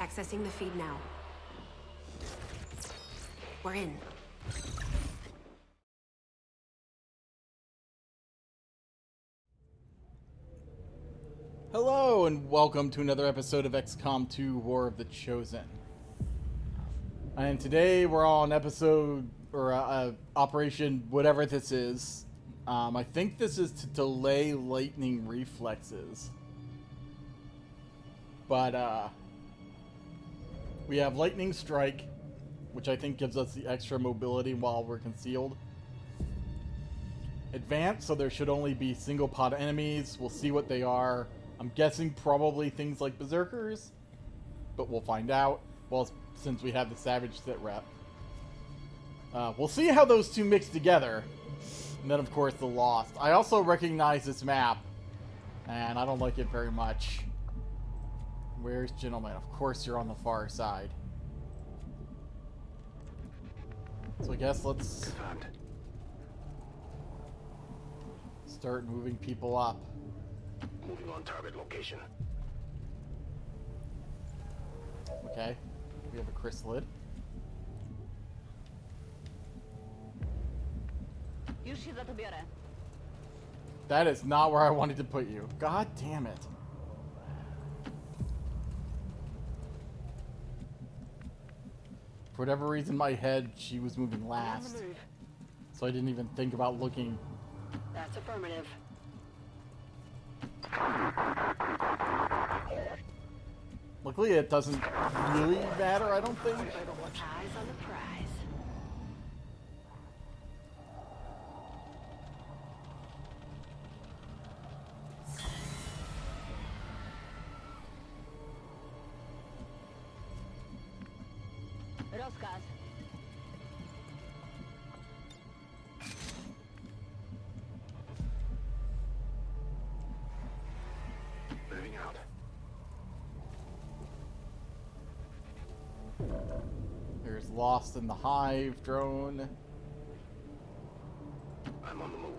Accessing the feed now. We're in. Hello, and welcome to another episode of XCOM 2 War of the Chosen. And today we're on episode, or operation, whatever this is. I think this is to delay lightning reflexes. But, we have lightning strike, which I think gives us the extra mobility while we're concealed. Advance, so there should only be single pod enemies. We'll see what they are. I'm guessing probably things like berserkers, but we'll find out. Well, since we have the savage sit rep. We'll see how those two mix together. And then, of course, the Lost. I also recognize this map, and I don't like it very much. Where's Gentleman? Of course you're on the far side. So I guess let's start moving people up. Moving on target location. Okay. We have a chrysalid. That is not where I wanted to put you. God damn it. For whatever reason, in my head, she was moving last. So I didn't even think about looking. That's affirmative. Luckily, it doesn't really matter, I don't think. Eyes on the prize. Rozkaz. Moving out. There's Lost in the Hive drone. I'm on the move.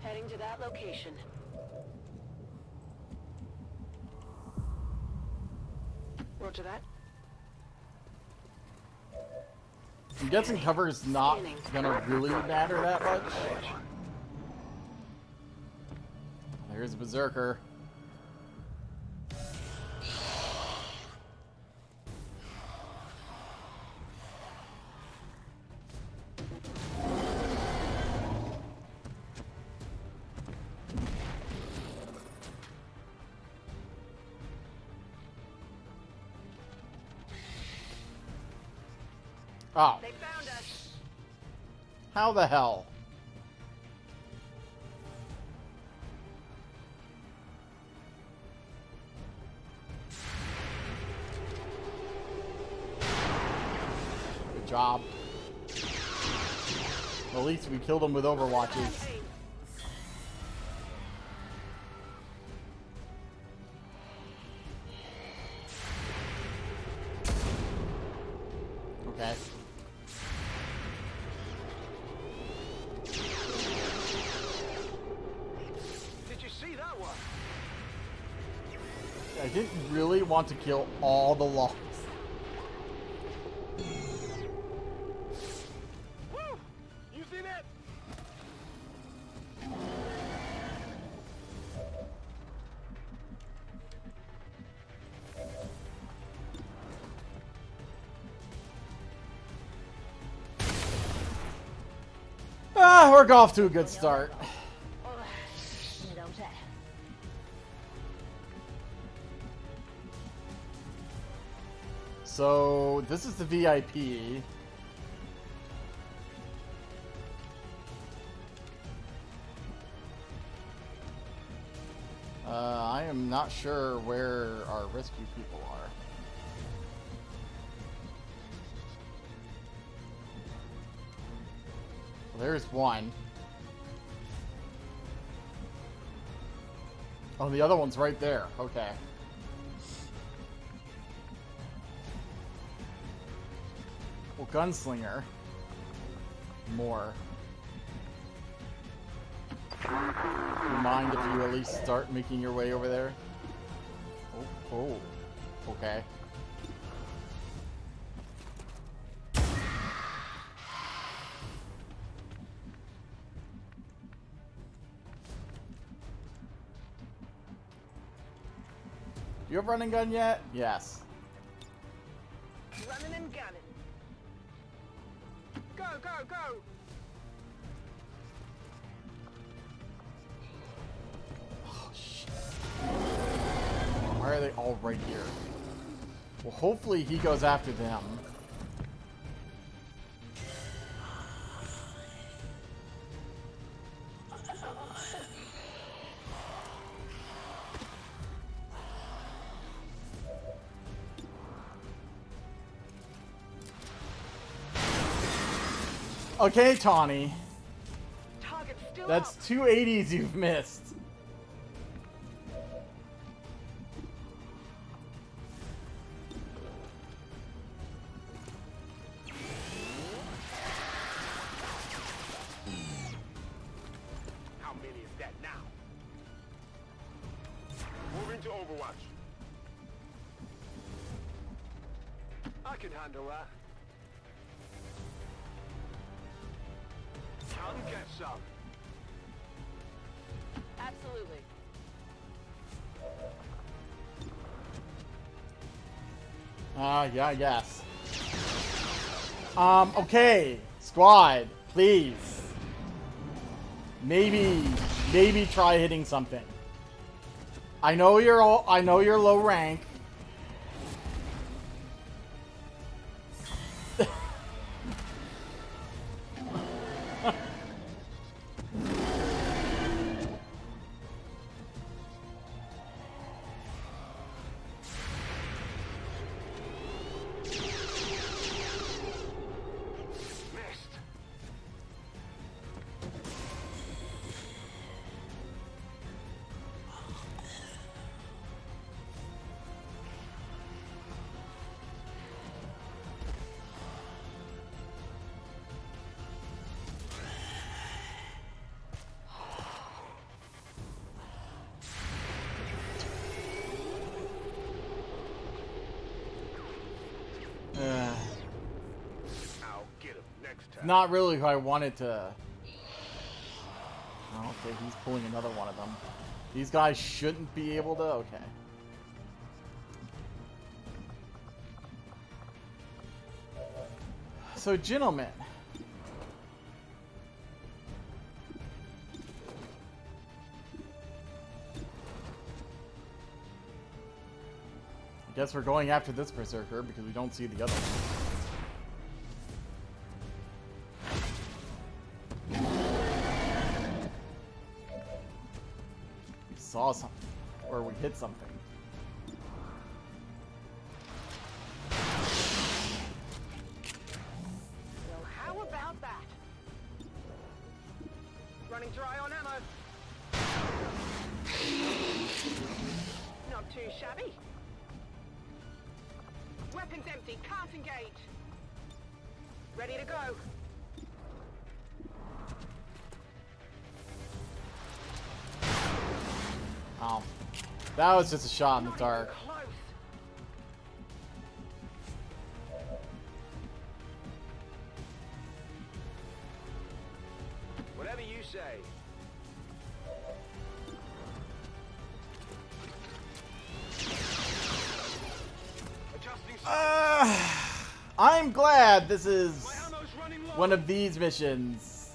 Heading to that location. Roger that. I'm guessing cover's not gonna really matter that much. There's a berserker. Oh. They found us. How the hell? Good job. Well, at least we killed them with overwatches. Okay. Did you see that one? I didn't really want to kill all the Lost. Woo! You see that? Ah, we're off to a good start. So, this is the VIP. I am not sure where our rescue people are. Well, there's one. Oh, the other one's right there. Okay. Well, Gunslinger. More. Do you mind if you at least start making your way over there? Oh. Okay. You have running gun yet? Yes. Running and gunning. Go, go, go! Oh, shit. Why are they all right here? Well, hopefully he goes after them. Okay, Tawny. Target's still That's up. 2 80s you've missed. How many is that now? Moving to Overwatch. I can handle that. Come get some. Absolutely. Yeah, yes. Okay. Squad, please. Maybe try hitting something. I know you're low rank. Missed. I'll get him next time. Not really who I wanted to. Oh, okay, he's pulling another one of them. These guys shouldn't be able to. Okay. So, gentlemen. I guess we're going after this berserker because we don't see the other one. We saw something. Or we hit something. Well, how about that? Running dry on ammo. Not too shabby. Weapons empty. Can't engage. Ready to go. Oh. That was just a shot in the Not dark. even close. Whatever you say. Adjusting. I'm glad this is My ammo's running low. one of these missions.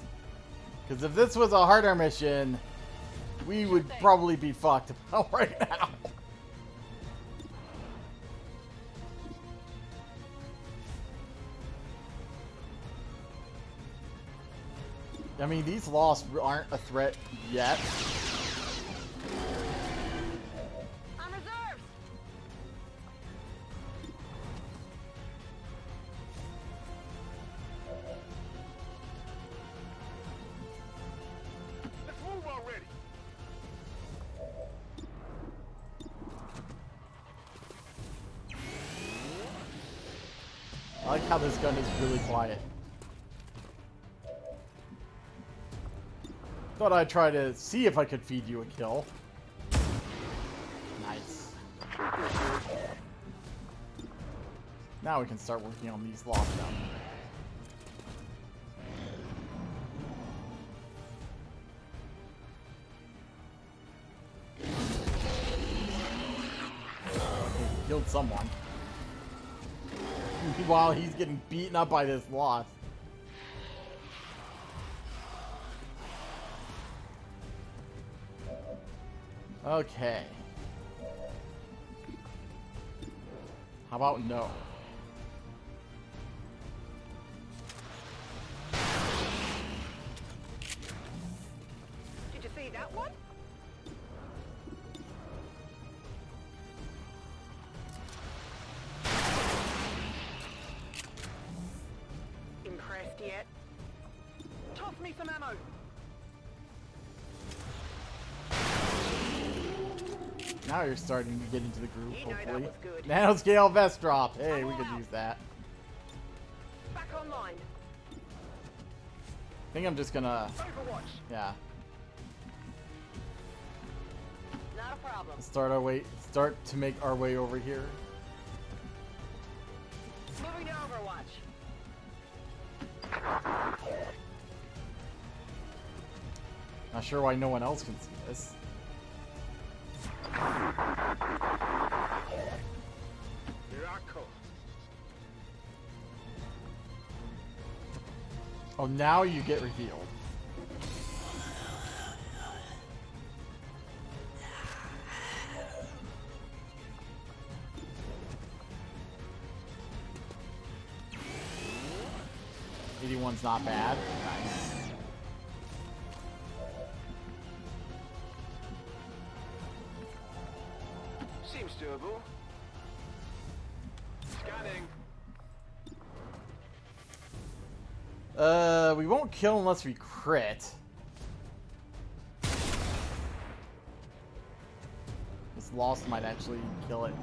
Because if this was a harder mission, we would probably be fucked right now. I mean, these lost aren't a threat yet. On reserves. Let's move already. I like how this gun is really quiet. Thought I'd try to see if I could feed you a kill. Nice. Now we can start working on these lockdowns. Killed someone. While he's getting beaten up by this loss. Okay. How about no? Did you see that one? Impressed yet? Toss me some ammo. Now you're starting to get into the groove, You know that hopefully. was good. Nanoscale vest drop. Hey, I'm we all could out. use that. Back online. I think I'm just gonna... Overwatch. Yeah. Not a problem. Start to make our way over here. Moving to Overwatch. Not sure why no one else can see this. Here I come. Oh, now you get revealed. '81's not bad. Nice. Seems doable. Scanning. We won't kill unless we crit. This loss might actually kill it.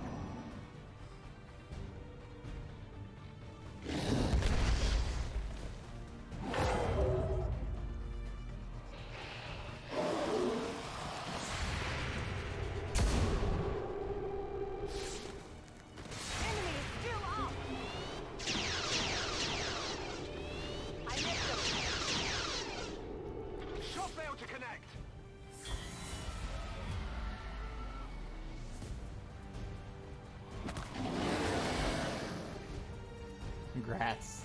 Enemy is still up. I missed him. Shot failed to connect. Congrats.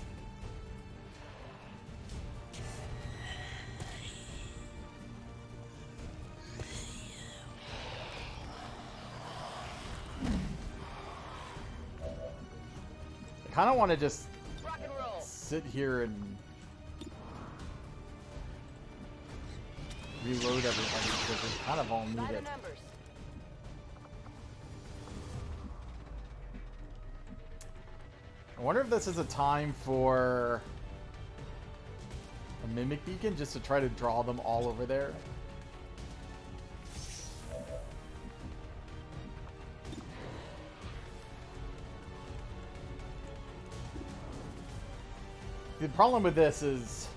I kind of want to just Rock and roll. sit here and reload everybody because we kind of all need By the it. numbers. I wonder if this is a time for a mimic beacon just to try to draw them all over there. The problem with this is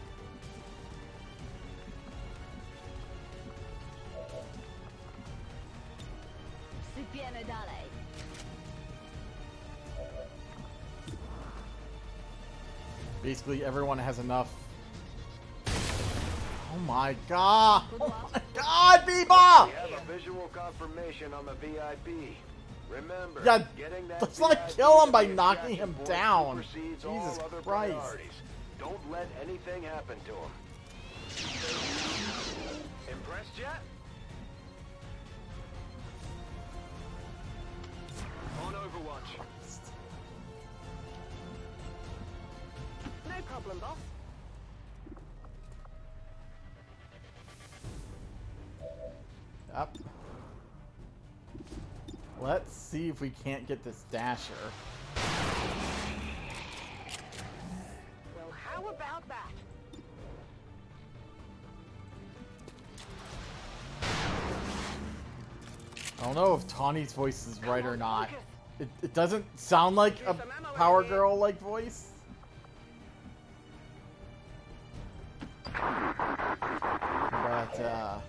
Sypiemy dalej. basically everyone has enough. Oh my god! Oh my god, Bebop! We have a visual confirmation on the VIP. Remember, Yeah, getting that let's not VIP kill him by to the knocking extraction him point down. supersedes all Jesus other Christ. priorities. Don't let anything happen to him. Impressed yet? On Overwatch. No problem, boss. Yep. Let's see if we can't get this dasher. Well, how about that? I don't know if Tawny's voice is right or not. Focus. It doesn't sound like a Power Girl like voice. But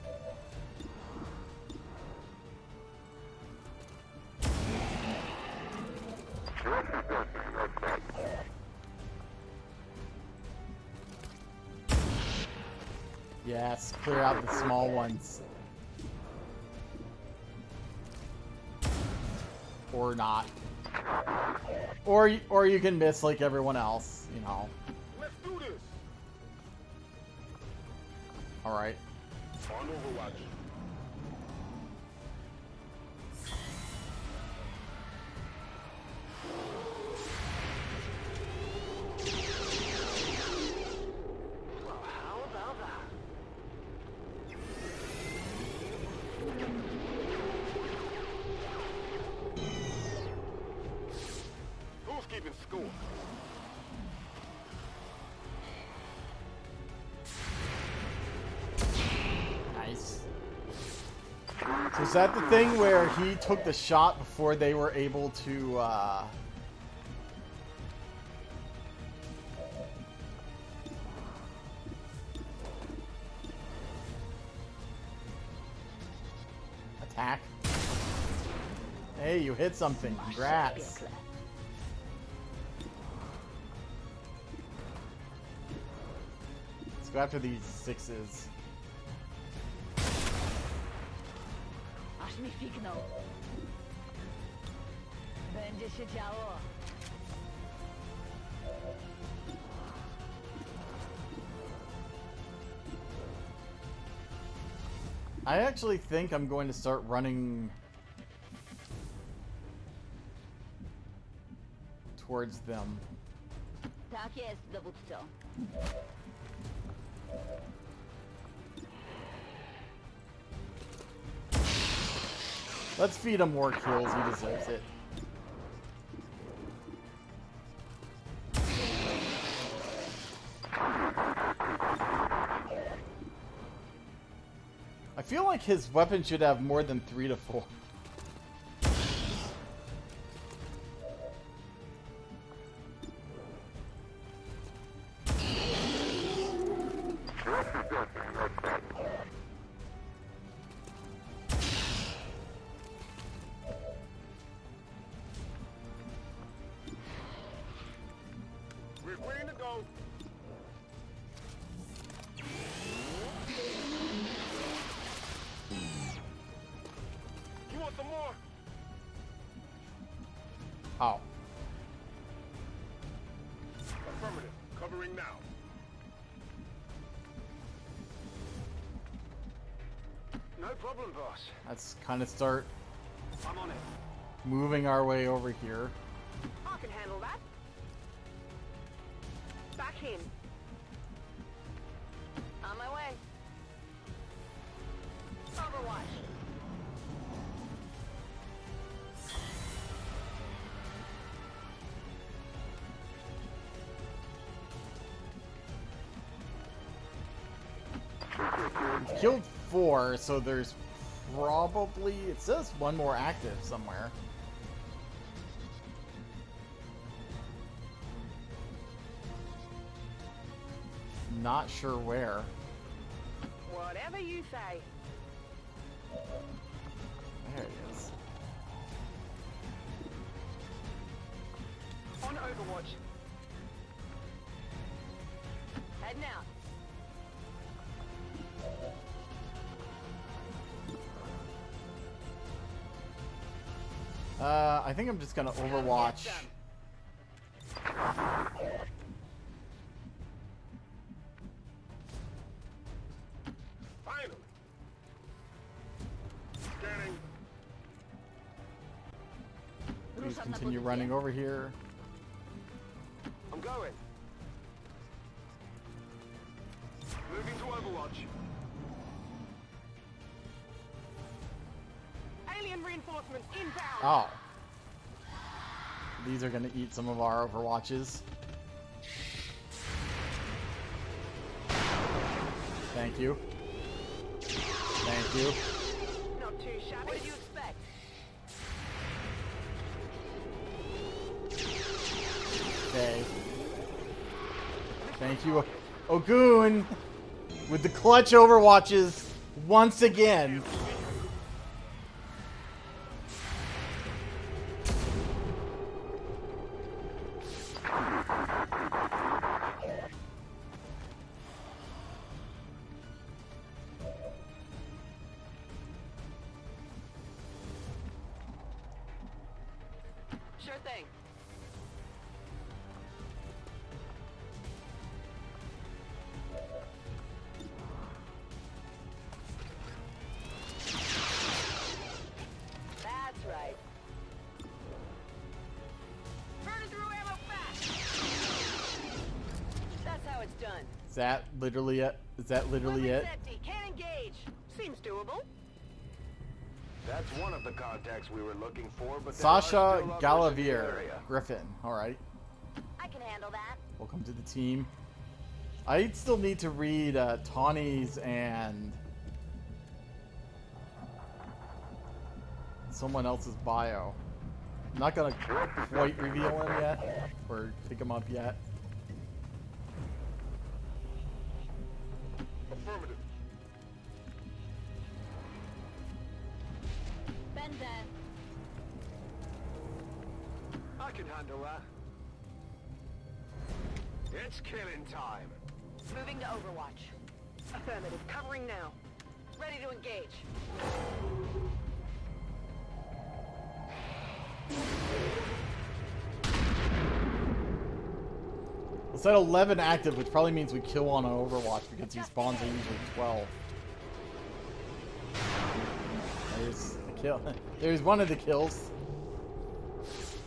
yes, clear out the small ones. Or not. Or you can miss like everyone else, you know. Let's do this. Alright. On Overwatch. Well, how about that? Who's keeping score? Nice. So is that the thing where he took the shot before they were able to attack? Hey, you hit something. Congrats. Let's go after these sixes. Aż mi fiknął. Będzie się działo. I actually think I'm going to start running towards them. Tak jest, dowódco. Let's feed him more kills. He deserves it. I feel like his weapon should have more than 3 to 4. We're ready to go. You want some more? Oh. Affirmative. Covering now. No problem, boss. Let's kind of start I'm on it. moving our way over here. I can handle that. Back in. On my way. Overwatch. We've killed 4, so there's probably... It says 1 more active somewhere. Not sure where. Whatever you say. There it is. On Overwatch. Heading out. I think I'm just gonna Overwatch. Finally. Scanning. Please continue running over here. I'm going. Moving to Overwatch. Alien reinforcements inbound. Oh. These are gonna eat some of our Overwatches. Thank you. Thank you. Not too shabby. What did you expect? Okay. Thank you, Ogun, with the clutch overwatches once again. Sure thing. That's right. Burning through ammo fast. That's how it's done. Is that literally it? Is that literally it? Weapons empty. Can't engage. Seems doable. That's one of the contacts we were looking for, but there Sasha are still others in the Galavier, area. Griffin. All right. I can handle that. Welcome to the team. I still need to read Tawny's and someone else's bio. I'm not gonna quite reveal him yet or pick him up yet. Affirmative. Ben then. I can handle that. It's killing time. Moving to Overwatch. Affirmative. Covering now. Ready to engage. It's at 11 active, which probably means we kill on Overwatch because these spawns are usually 12. There's the kill. There's one of the kills.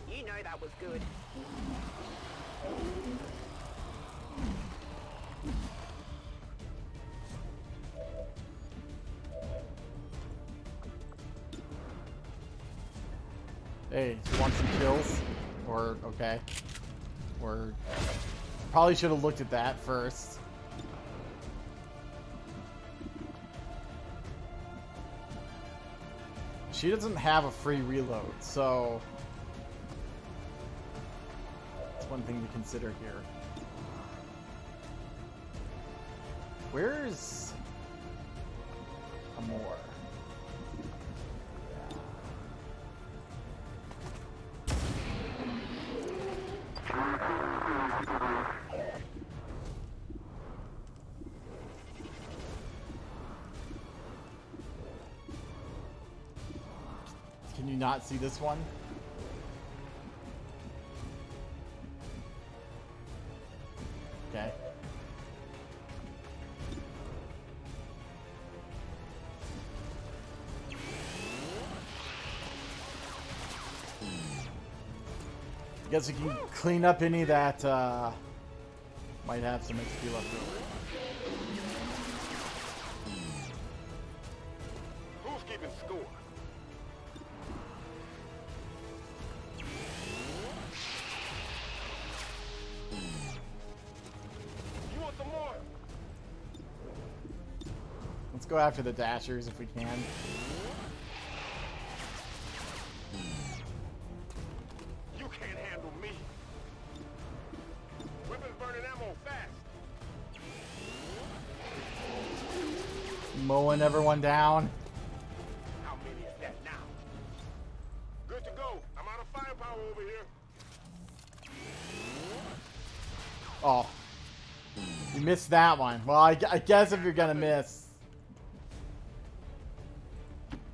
You know that was good. Hey, you want some kills? Or, okay. Or, probably should have looked at that first. She doesn't have a free reload, so that's one thing to consider here. Where's Amor? Can you not see this one? Okay. I guess we can clean up any that might have some XP left over. Who's keeping score? You want some more? Let's go after the dashers if we can. You can't handle me. Weapons burning ammo fast. Mowing everyone down. How many is that now? Good to go. I'm out of firepower over here. Oh. You missed that one. Well, I guess if you're gonna miss.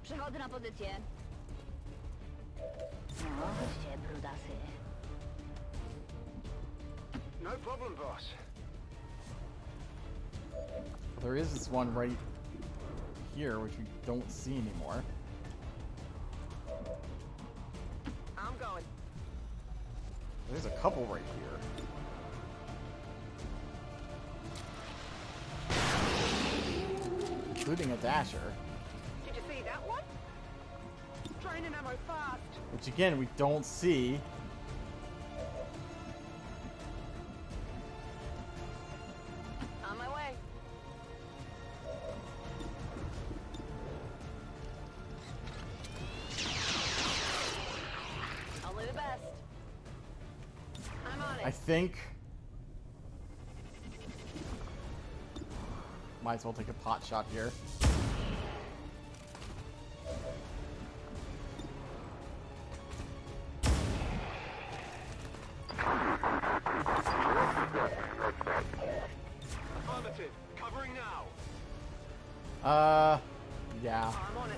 Przechodzę na pozycję. No, się brudasy. No problem, boss. There is this one right here, which we don't see anymore. I'm going. There's a couple right here. Including a dasher. Did you see that one? Draining ammo fast. Which again, we don't see. On my way. Only the best. I'm on it. I think... Might as well take a pot shot here. Affirmative. Covering now. Yeah. I'm on it.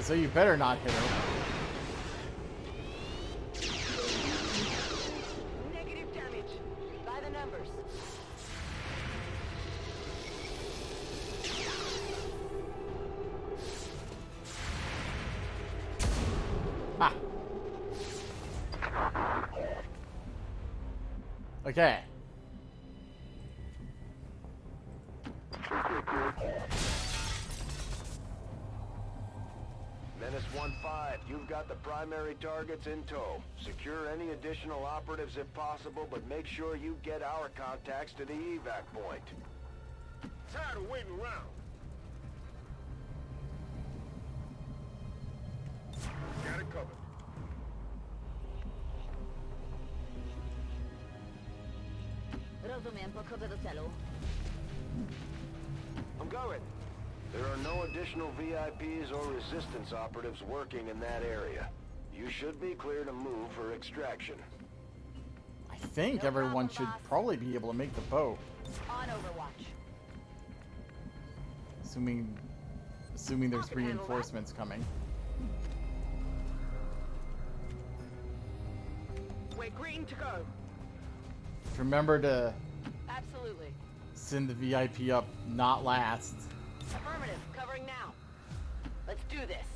So you better not hit her. Negative damage. By the numbers. Ah. Okay. Menace 1-5, you've got the primary targets in tow. Secure any additional operatives if possible, but make sure you get our contacts to the evac point. Tired of waiting around. Got it covered. Rozumiem, podchodzę do celu. I'm going. There are no additional VIPs or resistance operatives working in that area. You should be clear to move for extraction. I think No everyone problem, should boss. probably be able to make the boat. On Overwatch. Assuming there's I can handle that. reinforcements coming. We're green to go. Remember to Absolutely. send the VIP up, not last. Affirmative. Covering now. Let's do this.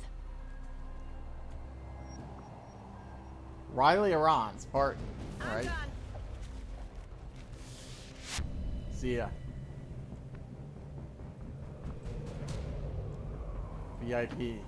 Riley Iran, Spartan. I'm Alright. done. See ya. VIP.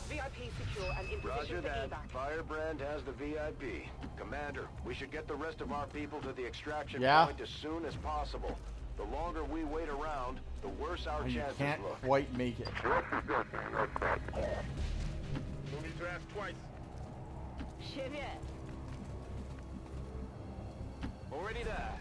VIP secure and in Roger position for that. evac. Firebrand has the VIP. Commander, we should get the rest of our people to the extraction Yeah. point as soon as possible. The longer we wait around, the worse our Oh, you chances can't look. quite make it. No need to ask twice. Siebie. Already there.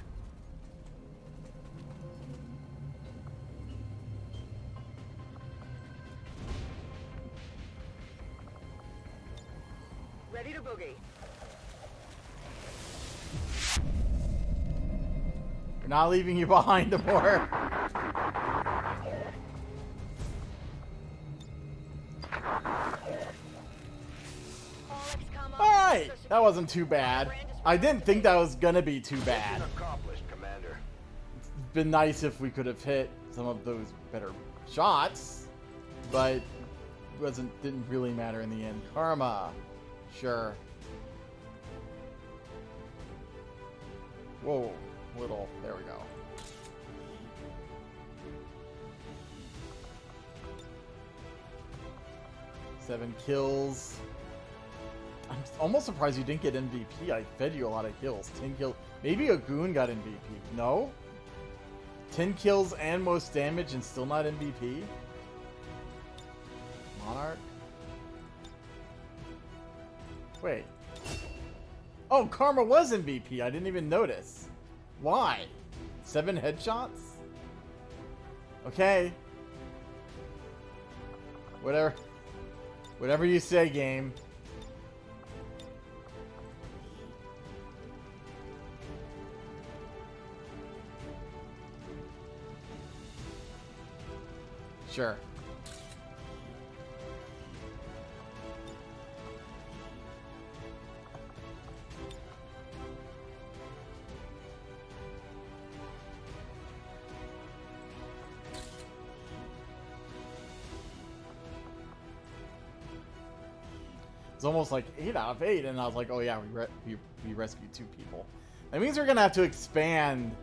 Ready to boogie. We're not leaving you behind, Amor. All XCOM Alright! officers That wasn't too bad. I didn't think that was gonna be too bad. Mission accomplished, Commander. It'd been nice if we could have hit some of those better shots, but didn't really matter in the end. Karma. Sure. Whoa. Little. There we go. Seven kills. I'm almost surprised you didn't get MVP. I fed you a lot of kills. 10 kills. Maybe a goon got MVP. No? 10 kills and most damage and still not MVP? Monarch? Wait. Oh, Karma was MVP. I didn't even notice. Why? 7 headshots? Okay. Whatever you say, game. Sure. It's almost like 8 out of 8, and I was like, oh yeah, we rescued 2 people. That means we're gonna have to expand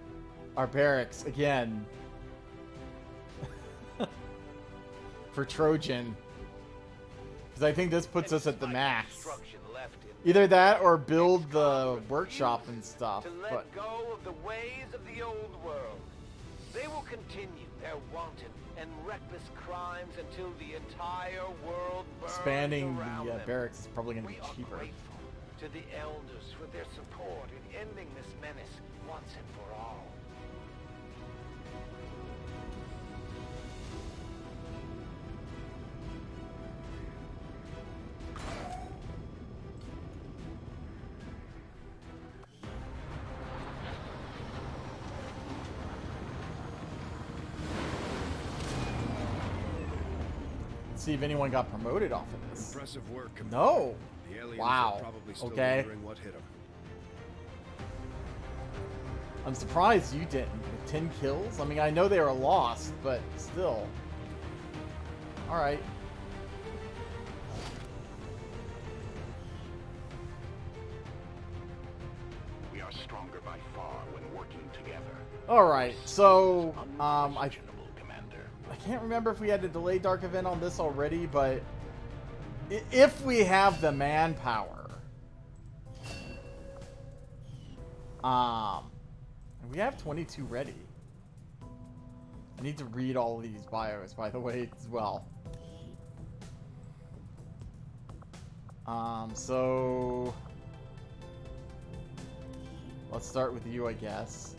our barracks again. For Trojan. Because I think this puts us at the Despite max. destruction left in Either that or build XCOM the workshop and refuses stuff. to let But go of the ways of the old world. They will continue their wanton and reckless crimes until the entire world burns expanding around the them. barracks is probably going to We be are cheaper. grateful to the elders for their support in ending this menace once and for all. Let's see if anyone got promoted off of this. Impressive work, Commander. No. The aliens Wow. are probably still Okay. wondering what hit them. I'm surprised you didn't. With 10 kills? I mean, I know they were lost, but still. Alright. We are stronger by far when working together. Alright, so, I Unquestionable, Commander. can't remember if we had a delayed dark event on this already, but if we have the manpower, and we have 22 ready. I need to read all of these bios, by the way, as well. So let's start with you, I guess.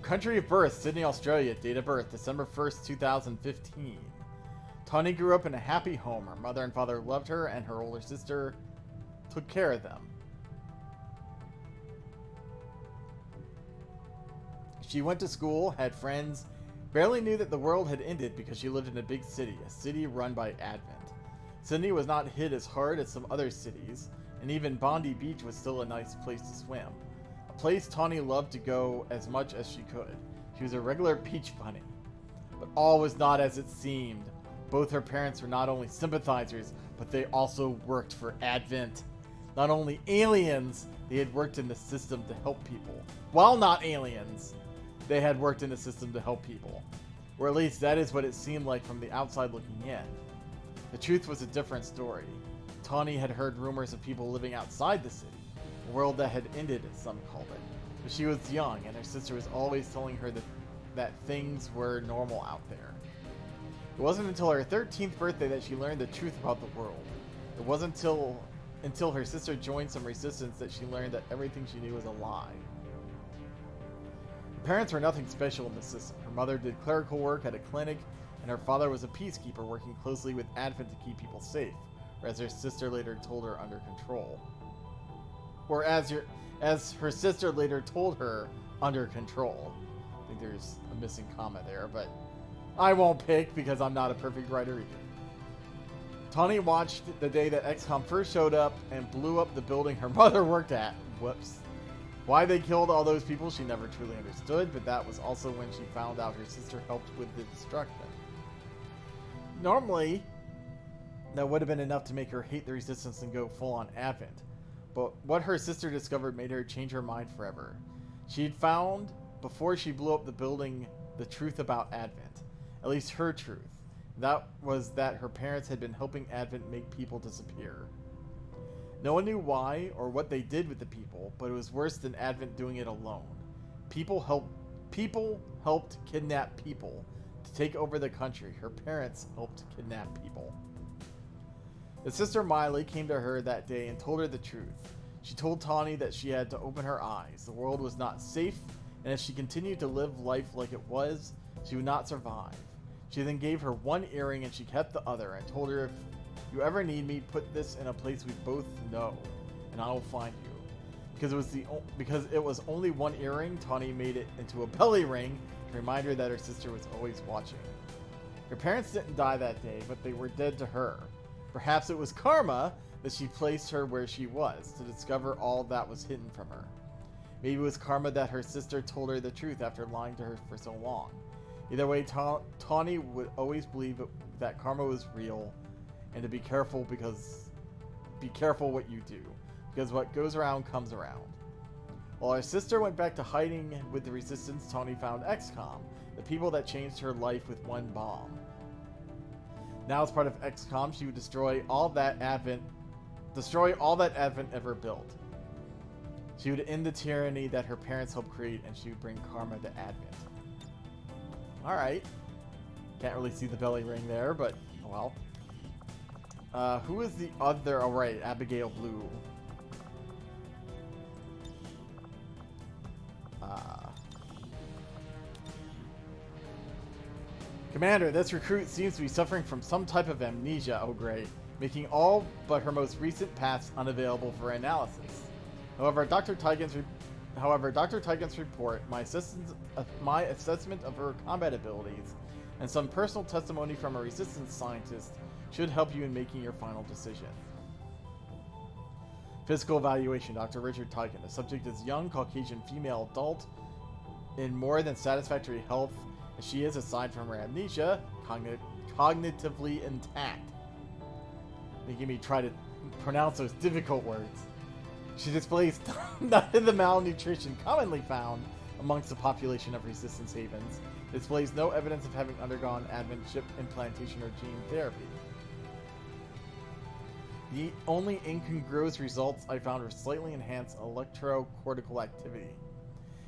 Country of birth, Sydney, Australia. Date of birth, December 1st, 2015. Tawny grew up in a happy home. Her mother and father loved her, and her older sister took care of them. She went to school, had friends, barely knew that the world had ended because she lived in a big city, a city run by Advent. Sydney was not hit as hard as some other cities, and even Bondi Beach was still a nice place to swim. A place Tawny loved to go as much as she could. She was a regular beach bunny. But all was not as it seemed. Both her parents were not only sympathizers, but they also worked for Advent. Not only aliens, they had worked in the system to help people. While not aliens, they had worked in the system to help people. Or at least that is what it seemed like from the outside looking in. The truth was a different story. Tawny had heard rumors of people living outside the city, a world that had ended, as some called it. But she was young, and her sister was always telling her that things were normal out there. It wasn't until her 13th birthday that she learned the truth about the world. It wasn't until her sister joined some resistance that she learned that everything she knew was a lie. Her parents were nothing special in the system. Her mother did clerical work at a clinic, and her father was a peacekeeper working closely with Advent to keep people safe, or as her sister later told her, under control. Or as her sister later told her, under control. I think there's a missing comma there, but I won't pick because I'm not a perfect writer either. Tawny watched the day that XCOM first showed up and blew up the building her mother worked at. Whoops. Why they killed all those people she never truly understood, but that was also when she found out her sister helped with the destruction. Normally, that would have been enough to make her hate the resistance and go full on Advent. But what her sister discovered made her change her mind forever. She had found, before she blew up the building, the truth about Advent. At least her truth. That was that her parents had been helping Advent make people disappear. No one knew why or what they did with the people, but it was worse than Advent doing it alone. People helped kidnap people to take over the country. Her parents helped kidnap people. The sister Miley came to her that day and told her the truth. She told Tawny that she had to open her eyes. The world was not safe, and if she continued to live life like it was, she would not survive. She then gave her one earring and she kept the other and told her, if you ever need me, put this in a place we both know, and I will find you. Because it was only one earring, Tawny made it into a belly ring to remind her that her sister was always watching. Her parents didn't die that day, but they were dead to her. Perhaps it was karma that she placed her where she was, to discover all that was hidden from her. Maybe it was karma that her sister told her the truth after lying to her for so long. Either way, Tawny would always believe that karma was real, and to be careful what you do, because what goes around comes around. While her sister went back to hiding with the Resistance, Tony found XCOM, the people that changed her life with one bomb. Now as part of XCOM, she would destroy all that Advent ever built. She would end the tyranny that her parents helped create, and she would bring karma to Advent. Alright. Can't really see the belly ring there, but, well. Who is the other? Oh, right, Abigail Blue. Commander, this recruit seems to be suffering from some type of amnesia, oh great, making all but her most recent past unavailable for analysis. However, Dr. Tigan's report, my assessment of her combat abilities, and some personal testimony from a Resistance scientist should help you in making your final decision. Physical evaluation, Dr. Richard Tigan. The subject is young, Caucasian female adult in more than satisfactory health as she is, aside from her amnesia, cognitively intact. Making me try to pronounce those difficult words. She displays none of the malnutrition commonly found amongst the population of Resistance havens. Displays no evidence of having undergone Advent chip implantation or gene therapy. The only incongruous results I found were slightly enhanced electrocortical activity.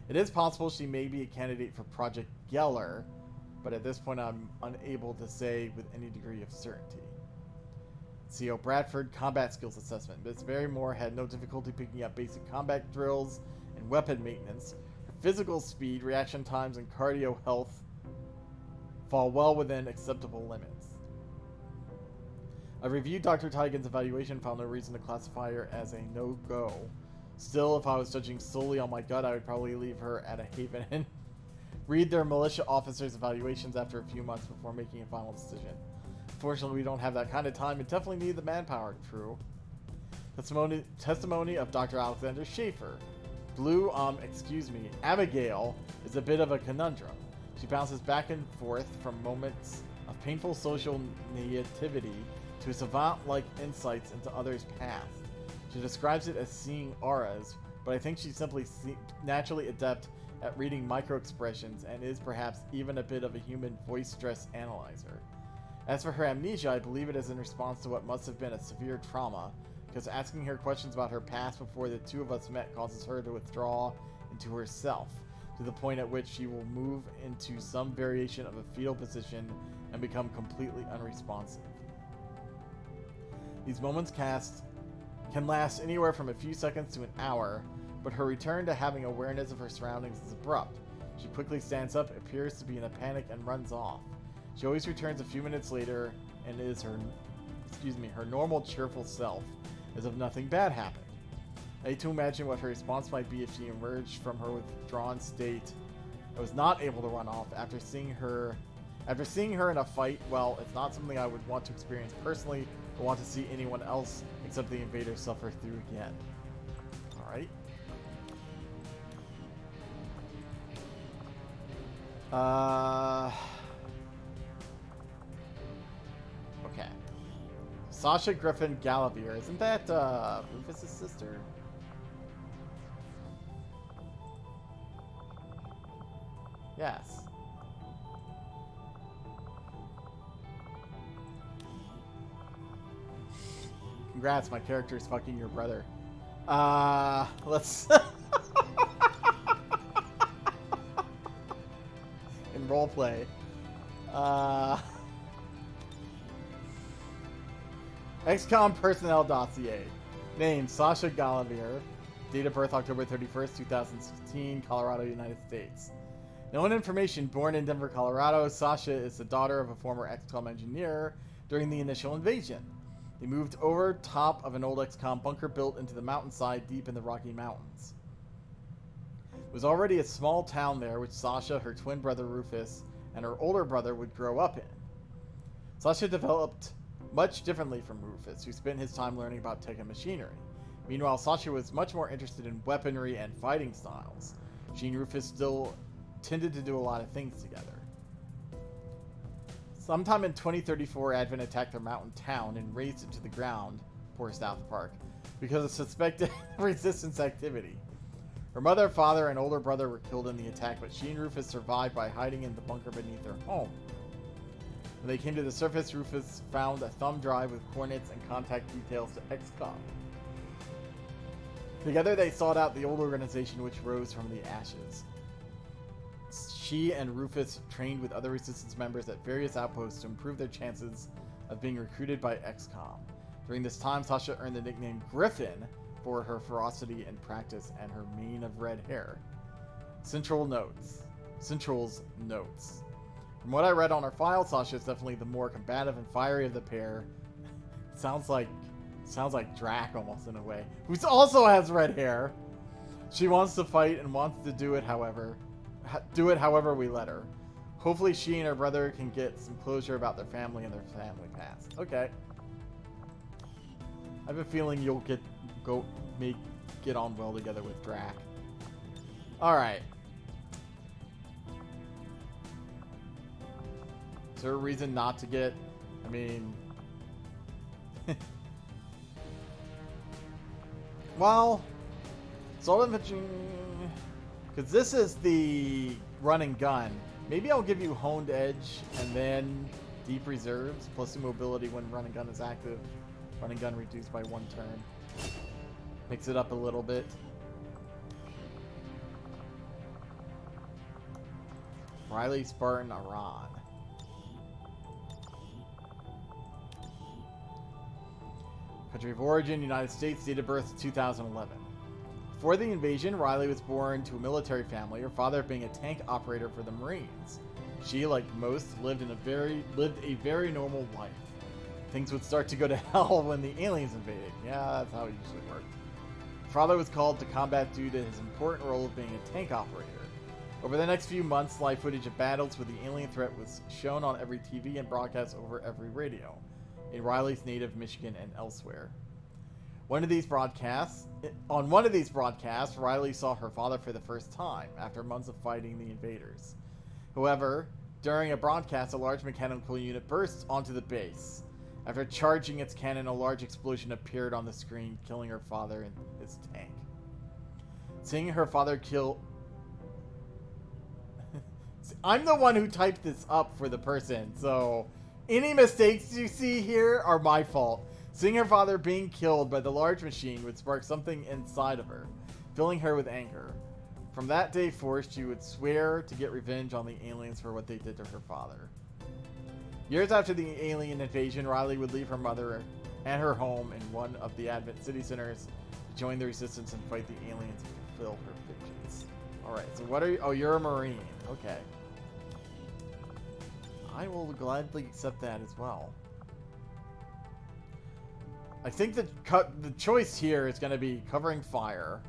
It is possible she may be a candidate for Project Geller, but at this point I'm unable to say with any degree of certainty. C.O. Bradford, Combat Skills Assessment. Miss Barrymore had no difficulty picking up basic combat drills and weapon maintenance. Her physical speed, reaction times, and cardio health fall well within acceptable limits. I reviewed Dr. Tigan's evaluation and found no reason to classify her as a no-go. Still, if I was judging solely on my gut, I would probably leave her at a haven and read their militia officers' evaluations after a few months before making a final decision. Unfortunately, we don't have that kind of time and definitely need the manpower. True. Testimony of Dr. Alexander Schaefer. Abigail is a bit of a conundrum. She bounces back and forth from moments of painful social naivety to savant-like insights into others' past. She describes it as seeing auras, but I think she's simply naturally adept at reading micro-expressions and is perhaps even a bit of a human voice stress analyzer. As for her amnesia, I believe it is in response to what must have been a severe trauma, because asking her questions about her past before the two of us met causes her to withdraw into herself, to the point at which she will move into some variation of a fetal position and become completely unresponsive. These moments can last anywhere from a few seconds to an hour, but her return to having awareness of her surroundings is abrupt. She quickly stands up, appears to be in a panic, and runs off. She always returns a few minutes later and is her normal cheerful self, as if nothing bad happened. I hate to imagine what her response might be if she emerged from her withdrawn state and was not able to run off after seeing her in a fight. Well, it's not something I would want to experience personally or want to see anyone else except the invaders suffer through again. Alright. Okay. Sasha Griffin Galavier. Isn't that Rufus' sister? Yes. Congrats, my character is fucking your brother. Let's... in roleplay. XCOM personnel dossier. Name, Sasha Galavier. Date of birth, October 31st, 2016, Colorado, United States. Known information, born in Denver, Colorado, Sasha is the daughter of a former XCOM engineer during the initial invasion. They moved over top of an old XCOM bunker built into the mountainside deep in the Rocky Mountains. It was already a small town there, which Sasha, her twin brother Rufus, and her older brother would grow up in. Sasha developed much differently from Rufus, who spent his time learning about tech and machinery. Meanwhile, Sasha was much more interested in weaponry and fighting styles. She and Rufus still tended to do a lot of things together. Sometime in 2034, Advent attacked their mountain town and razed it to the ground, poor South Park, because of suspected resistance activity. Her mother, father, and older brother were killed in the attack, but she and Rufus survived by hiding in the bunker beneath their home. When they came to the surface, Rufus found a thumb drive with coordinates and contact details to XCOM. Together they sought out the old organization which rose from the ashes. She and Rufus trained with other Resistance members at various outposts to improve their chances of being recruited by XCOM. During this time, Sasha earned the nickname Griffin for her ferocity and practice and her mane of red hair. Central's notes. From what I read on her file, Sasha is definitely the more combative and fiery of the pair. Sounds like Drac almost in a way, who also has red hair. She wants to fight and wants to do it however we let her. Hopefully she and her brother can get some closure about their family and their family past. Okay. I have a feeling you'll get on well together with Drac. Alright. Is there a reason not to get... I mean... well... Assault infantry... because this is the run and gun. Maybe I'll give you honed edge and then deep reserves, plus mobility when run and gun is active. Run and gun reduced by 1 turn. Mix it up a little bit. Riley, Spartan, Iran. Country of origin, United States. Date of birth, 2011. Before the invasion, Riley was born to a military family, her father being a tank operator for the Marines. She, like most, lived a very normal life. Things would start to go to hell when the aliens invaded. Yeah, that's how it usually worked. Her father was called to combat due to his important role of being a tank operator. Over the next few months, live footage of battles with the alien threat was shown on every TV and broadcast over every radio, in Riley's native Michigan and elsewhere. On one of these broadcasts, Riley saw her father for the first time, after months of fighting the invaders. However, during a broadcast, a large mechanical unit burst onto the base. After charging its cannon, a large explosion appeared on the screen, killing her father and his tank. Seeing her father kill... I'm the one who typed this up for the person, so any mistakes you see here are my fault. Seeing her father being killed by the large machine would spark something inside of her, filling her with anger. From that day forth, she would swear to get revenge on the aliens for what they did to her father. Years after the alien invasion, Riley would leave her mother and her home in one of the Advent city centers to join the resistance and fight the aliens and fulfill her vengeance. Alright, so what are you... Oh, you're a Marine. Okay. I will gladly accept that as well. I think the choice here is going to be covering fire.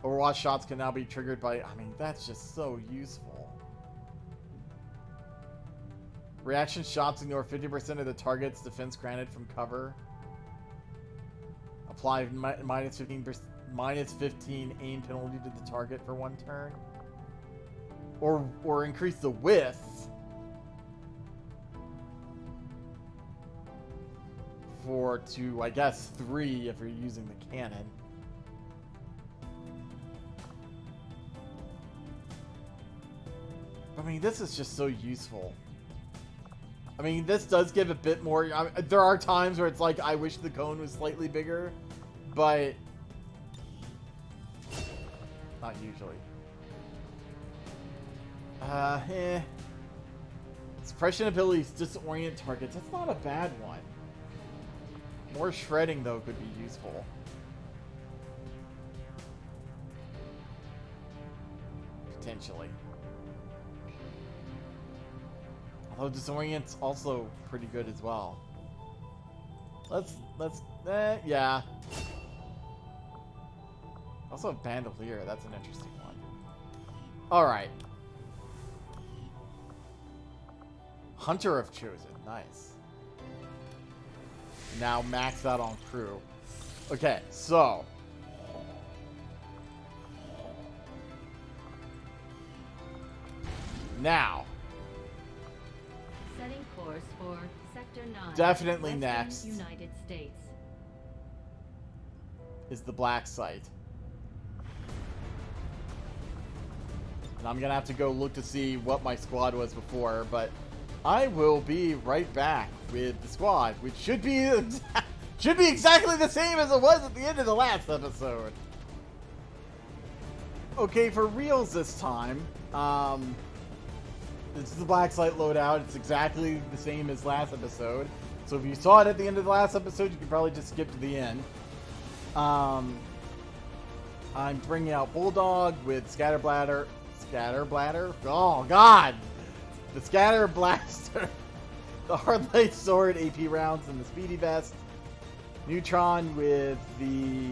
Overwatch shots can now be triggered by... I mean, that's just so useful. Reaction shots ignore 50% of the target's defense granted from cover. Apply minus 15 aim penalty to the target for 1 turn. Or increase the width to, I guess, 3 if you're using the cannon. I mean, this is just so useful. I mean, this does give a bit more... there are times where it's like, I wish the cone was slightly bigger, but... not usually. Suppression abilities disorient targets. That's not a bad one. More shredding, though, could be useful. Potentially. Although disorient's also pretty good as well. Yeah. Also bandolier, that's an interesting one. Alright. Hunter of Chosen, nice. Now max out on crew. Okay, so. Now. Setting course for Sector 9. Definitely Western next. United States. Is the black site. I'm gonna have to go look to see what my squad was before, but I will be right back with the squad, which should be exactly the same as it was at the end of the last episode. Okay, for reals this time, this is the Black Site loadout. It's exactly the same as last episode. So if you saw it at the end of the last episode, you could probably just skip to the end. I'm bringing out Bulldog with Scatterbladder. Oh, God! The Scatter Blaster, the Hard Light Sword, AP rounds, and the Speedy Vest. Neutron with the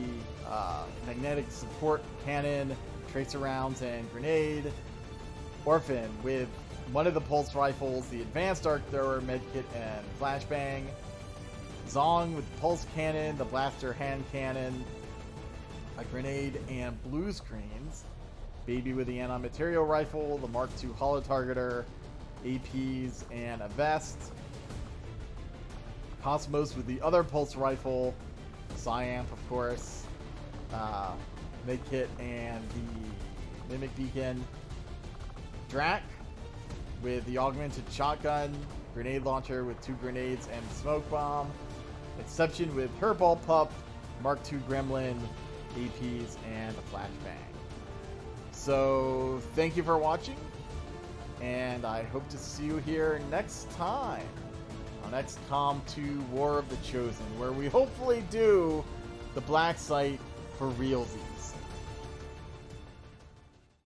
Magnetic Support Cannon, Tracer Rounds, and Grenade. Orphan with one of the Pulse Rifles, the Advanced Arc Thrower, Medkit, and Flashbang. Zong with the Pulse Cannon, the Blaster Hand Cannon, a Grenade, and Blue Screens. Baby with the Anti-Material Rifle, the Mark II Holo Targeter, APs, and a Vest. Cosmos with the other Pulse Rifle, Psyamp, of course, Medkit, and the Mimic Beacon. Drac with the Augmented Shotgun, Grenade Launcher with 2 grenades and Smoke Bomb. Exception with her Ball Pup, Mark II Gremlin, APs, and a Flashbang. So, thank you for watching, and I hope to see you here next time on XCOM 2 War of the Chosen, where we hopefully do the Black Site for realsies.